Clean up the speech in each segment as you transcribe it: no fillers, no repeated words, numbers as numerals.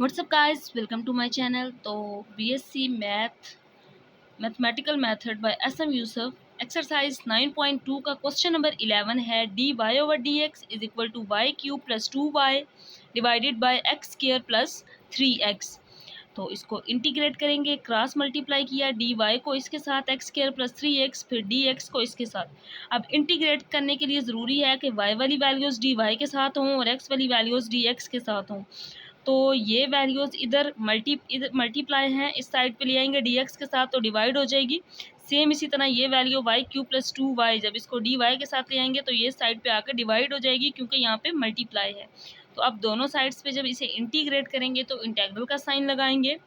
WhatsApp guys, welcome to my channel. तो BSc mathematical method by SM Yusuf exercise 9.2 का question number 11 है। D Y over D X is equal to Y cube plus 2y divided by X square plus 3x। तो इसको integrate करेंगे, cross multiply किया D Y को इसके साथ x square plus 3x, फिर डी एक्स को इसके साथ। अब इंटीग्रेट करने के लिए ज़रूरी है कि वाई वाली वैल्यूज़ डी वाई के साथ हों और एक्स वाली वैल्यूज़ डी एक्स के साथ हों। तो ये वैल्यूज़ इधर मल्टीप्लाई हैं, इस साइड पे ले आएंगे डी एक्स के साथ तो डिवाइड हो जाएगी। सेम इसी तरह ये value Y cube plus 2y, जब इसको डी वाई के साथ ले आएंगे तो ये साइड पे आकर डिवाइड हो जाएगी क्योंकि यहाँ पे मल्टीप्लाई है। तो अब दोनों साइड्स पे जब इसे इंटीग्रेट करेंगे तो इंटेग्रल का साइन लगाएंगे।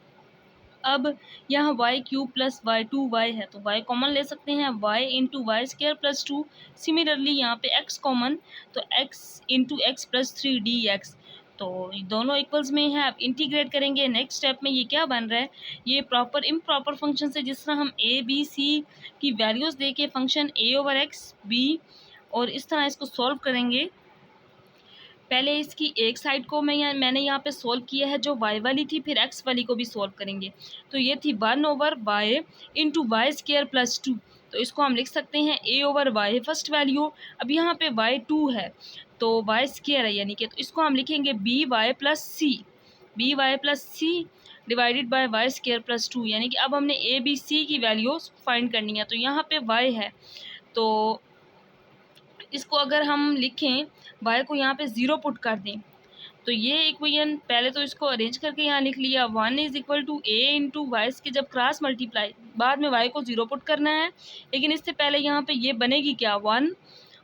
अब यहाँ Y cube plus Y 2y है तो y कॉमन ले सकते हैं, y into y square plus 2। Similarly यहाँ पे x कॉमन, तो x into x plus 3dx। तो दोनों इक्वल्स में है। अब इंटीग्रेट करेंगे। नेक्स्ट स्टेप में ये क्या बन रहा है, ये प्रॉपर इम्प्रॉपर फंक्शन से जिस तरह हम a b c की वैल्यूज़ दे के function a over x b और इस तरह इसको सॉल्व करेंगे। पहले इसकी एक साइड को मैंने यहाँ पे सोल्व किया है जो y वाली थी, फिर x वाली को भी सोल्व करेंगे। तो ये थी 1 over y into y square plus 2। तो इसको हम लिख सकते हैं a over y first value. अब यहाँ पे y 2 है तो y स्क्र है यानी कि, तो इसको हम लिखेंगे b y plus c divided by y square plus 2। यानी कि अब हमने a b c की वैल्यूज फाइंड करनी है। तो यहाँ पे y है तो इसको अगर हम लिखें, y को यहाँ पे 0 पुट कर दें तो ये इक्वेशन पहले तो इसको अरेंज करके यहाँ लिख लिया। 1 is equal to a into y के जब क्रॉस मल्टीप्लाई, बाद में y को 0 पुट करना है, लेकिन इससे पहले यहाँ पे ये बनेगी क्या 1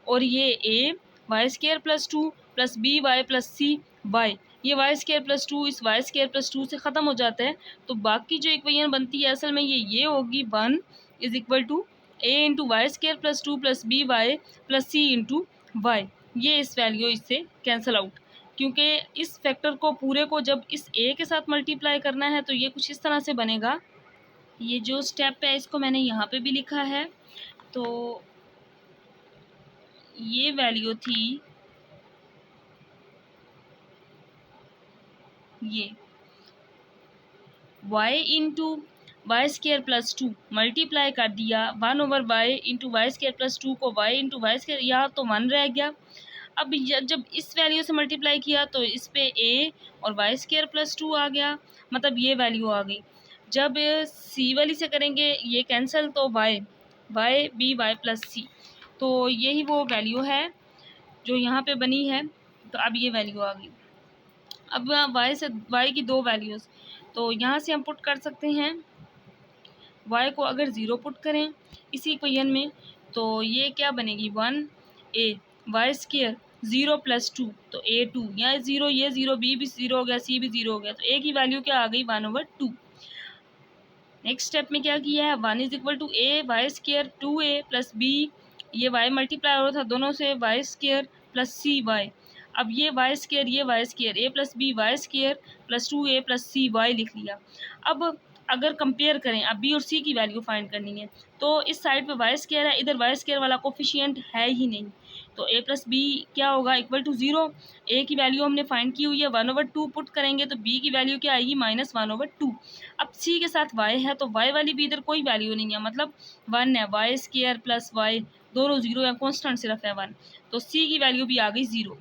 और ये a y square plus 2 plus b y plus c y. ये वाई स्क्र प्लस 2 इस वाई स्क्र प्लस 2 से ख़त्म हो जाता है। तो बाकी जो इक्वेशन बनती है असल में ये होगी 1 is equal to a into y square plus 2 plus b y plus c into y. ये इस वैल्यू इससे कैंसिल आउट, क्योंकि इस फैक्टर को पूरे को जब इस a के साथ मल्टीप्लाई करना है तो ये कुछ इस तरह से बनेगा। ये जो स्टेप है इसको मैंने यहाँ पे भी लिखा है। तो ये वैल्यू थी ये y into y square plus 2 multiply कर दिया 1 over y into y square plus 2 को y इंटू वाई स्क्र, यहाँ तो 1 रह गया। अब जब इस वैल्यू से मल्टीप्लाई किया तो इस पे a और वाई स्क्र प्लस 2 आ गया, मतलब ये वैल्यू आ गई। जब c वाली से करेंगे ये कैंसिल तो y b वाई प्लस सी। तो यही वो वैल्यू है जो यहाँ पे बनी है। तो अब ये वैल्यू आ गई। अब y की दो वैल्यूज़ तो यहाँ से हम पुट कर सकते हैं। y को अगर 0 पुट करें इसी इक्वेशन में तो ये क्या बनेगी 1 a वाई स्क्र 0 प्लस 2 तो a 2, यहाँ 0 ये 0 b भी 0 हो गया, c भी 0 हो गया, तो a की वैल्यू क्या आ गई 1 ओवर 2। नेक्स्ट स्टेप में क्या किया है 1 is equal to a y square 2a plus b, ये y मल्टीप्लाई हो रहा था दोनों से y square plus c y. अब ये y square a plus b y square plus 2a plus c y लिख लिया। अब अगर कंपेयर करें, अब b और c की वैल्यू फाइंड करनी है तो इस साइड पे वाई स्क्र है, इधर वाई स्क्र वाला कोफिशिएंट है ही नहीं, तो a प्लस बी क्या होगा इक्वल टू 0। a की वैल्यू हमने फाइंड की हुई है 1 ओवर 2 पुट करेंगे तो b की वैल्यू क्या आएगी -1 ओवर 2। अब c के साथ y है तो y वाली भी इधर कोई वैल्यू नहीं है, मतलब 1 है, वाई स्क्र प्लस वाई दोनों 0 है, कॉन्स्टेंट सिर्फ है 1, तो c की वैल्यू भी आ गई 0।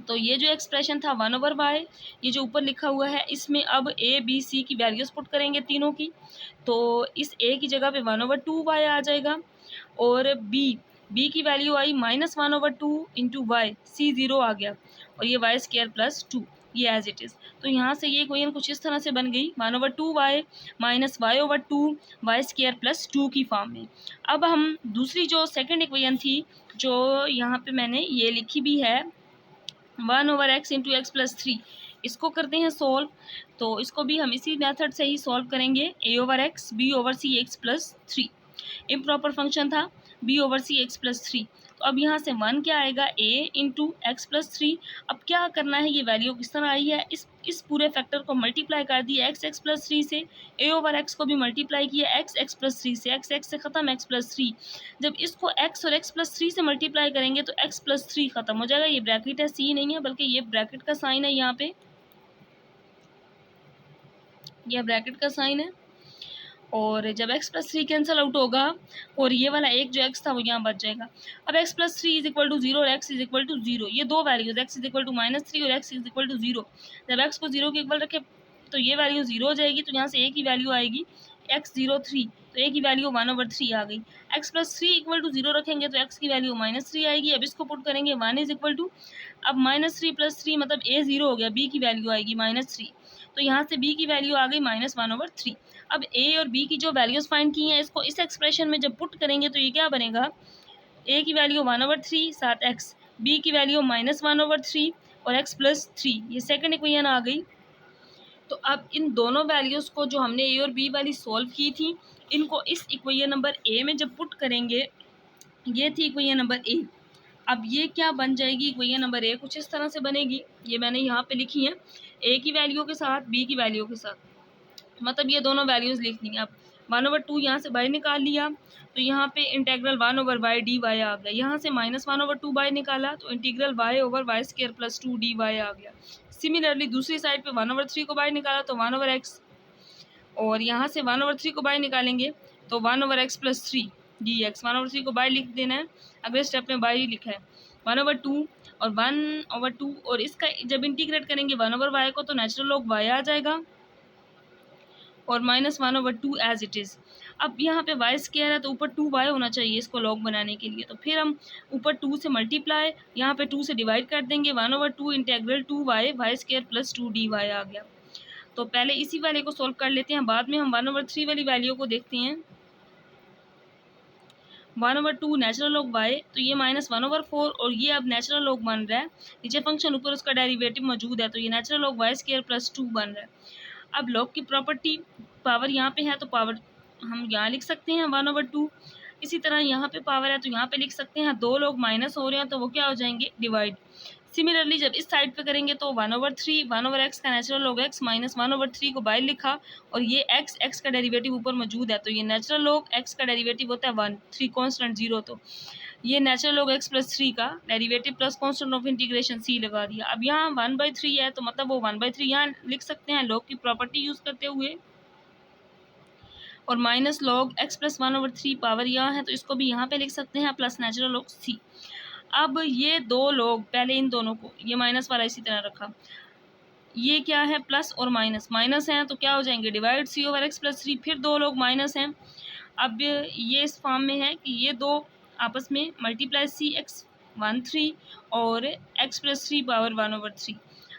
तो ये जो एक्सप्रेशन था 1 ओवर वाई, ये जो ऊपर लिखा हुआ है इसमें अब a b c की वैल्यूज़ पुट करेंगे तीनों की। तो इस a की जगह पे 1 ओवर 2 वाई आ जाएगा और b की वैल्यू आई -1 ओवर 2 इंटू वाई, सी 0 आ गया और ये वाई स्क्र प्लस 2, ये एज इट इज़। तो यहाँ से ये इक्वेशन कुछ इस तरह से बन गई 1 over 2 y minus y over 2 y square plus 2 की फॉर्म में। अब हम दूसरी जो सेकंड इक्वेशन थी जो यहाँ पे मैंने ये लिखी भी है 1 over x into x plus 3, इसको करते हैं सोल्व। तो इसको भी हम इसी मेथड से ही सॉल्व करेंगे। a over x b over c x plus 3 improper function था b over c x plus 3। तो अब यहाँ से 1 क्या आएगा a इंटू एक्स प्लस 3। अब क्या करना है, ये वैल्यू किस तरह आई है, इस पूरे फैक्टर को मल्टीप्लाई कर दिया एक्स प्लस 3 से, a ओवर एक्स को भी मल्टीप्लाई किया एक्स प्लस 3 से, एक्स से ख़त्म एक्स प्लस 3। जब इसको x और x प्लस 3 से मल्टीप्लाई करेंगे तो x प्लस 3 ख़त्म हो जाएगा। ये ब्रैकेट है, c नहीं है बल्कि ये ब्रैकेट का साइन है यहाँ पे। यह ब्रैकेट का साइन है। और जब x प्लस 3 कैंसिल आउट होगा और ये वाला एक जो x था वो यहाँ बच जाएगा। अब x plus 3 is equal to 0 और x इज इक्वल टू 0, ये दो values x is equal to -3 और x इज इक्वल टू 0। जब x को 0 के इक्वल रखे तो ये वैल्यू 0 हो जाएगी, तो यहाँ से a की वैल्यू आएगी x03, तो a की वैल्यू 1/3 आ गई। x प्लस 3 इक्वल टू 0 रखेंगे तो x की वैल्यू -3 आएगी। अब इसको पुट करेंगे 1 इज इक्वल टू, अब -3 प्लस 3 मतलब a 0 हो गया, b की वैल्यू आएगी -3, तो यहाँ से b की वैल्यू आ गई -1/3। अब a और b की जो वैल्यूज फाइंड की हैं इसको इस एक्सप्रेशन में जब पुट करेंगे तो ये क्या बनेगा, a की वैल्यू 1/3 साथ x, b की वैल्यू -1/3 और x प्लस 3, ये सेकंड इक्वेशन आ गई। तो अब इन दोनों वैल्यूज़ को जो हमने a और b वाली सॉल्व की थी, इनको इस इक्वेशन नंबर a में जब पुट करेंगे, ये थी इक्वेशन नंबर a। अब ये क्या बन जाएगी, इक्वेशन नंबर a कुछ इस तरह से बनेगी, ये मैंने यहाँ पे लिखी है a की वैल्यू के साथ b की वैल्यू के साथ, मतलब ये दोनों वैल्यूज़ लिख दी। अब 1/2 यहाँ से बाहर निकाल लिया तो यहाँ पे इंटीग्रल 1/y dy आ गया। यहाँ से -1/2 बाहर निकाला तो इंटीग्रल y/y² प्लस 2 dy आ गया। सिमिलरली दूसरी साइड पे 1/3 को बाहर निकाला तो 1/x, और यहाँ से 1/3 को बाहर निकालेंगे तो 1/x प्लस 3 dx, 1/3 को बाहर लिख देना है, अगले स्टेप में बाहर ही लिखा है 1/2 और 1/2, और इसका जब इंटीग्रेट करेंगे 1/y को तो नेचुरल लॉग y आ जाएगा और -1/2 एज इट इज़। अब यहाँ पे y² है तो ऊपर 2y होना चाहिए इसको लॉग बनाने के लिए, तो फिर हम ऊपर 2 से मल्टीप्लाई, यहाँ पे 2 से डिवाइड कर देंगे, 1/2 integral 2y y² plus 2 dy आ गया। तो पहले इसी वाले को सॉल्व कर लेते हैं, बाद में हम 1/3 वाली वैल्यू को देखते हैं। 1/2 नेचुरल लॉग y, तो ये -1/4 और ये अब नेचुरल लॉग बन रहा है, नीचे फंक्शन ऊपर उसका डेरिवेटिव मौजूद है, तो ये नेचुरल लॉग y² प्लस 2 बन रहा है। अब लॉग की प्रॉपर्टी, पावर यहाँ पे है तो पावर हम यहाँ लिख सकते हैं 1/2, इसी तरह यहाँ पे पावर है तो यहाँ पे लिख सकते हैं, दो लोग माइनस हो रहे हैं तो वो क्या हो जाएंगे, डिवाइड। सिमिलरली जब इस साइड पे करेंगे तो 1/3 1/x का नेचुरल लॉग x माइनस 1/3 को बाहर लिखा, और ये x का डेरिवेटिव ऊपर मौजूद है, तो ये नेचुरल लॉग x का डेरिवेटिव होता है 1, 3 कॉन्स्टेंट 0, तो ये नेचुरल लॉग x प्लस 3 का derivative plus constant of integration c लगा दिया। अब यहाँ 1/3 है तो मतलब वो 1/3 यहाँ लिख सकते हैं लॉग की प्रॉपर्टी यूज़ करते हुए, और minus log x plus 1/3 power यहाँ है तो इसको भी यहाँ पे लिख सकते हैं प्लस नेचुरल लॉग c। अब ये दो लोग, पहले इन दोनों को, ये माइनस वाला इसी तरह रखा, ये क्या है प्लस और माइनस, माइनस हैं तो क्या हो जाएंगे, डिवाइड c/x प्लस 3, फिर दो लोग माइनस हैं। अब ये इस फॉर्म में है कि ये दो आपस में मल्टीप्लाई c(x13) और x प्लस 3 पावर 1/3।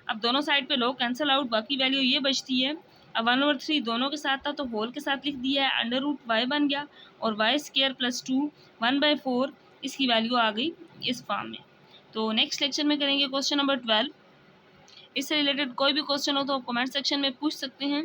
अब दोनों साइड पे लोग कैंसिल आउट, बाकी वैल्यू ये बचती है। अब 1/3 दोनों के साथ था तो होल के साथ लिख दिया है, √y बन गया, और y² प्लस 2 1/4 इसकी वैल्यू आ गई इस फॉर्म में। तो नेक्स्ट लेक्चर में करेंगे क्वेश्चन नंबर 12। इससे रिलेटेड कोई भी क्वेश्चन हो तो आप कमेंट सेक्शन में पूछ सकते हैं।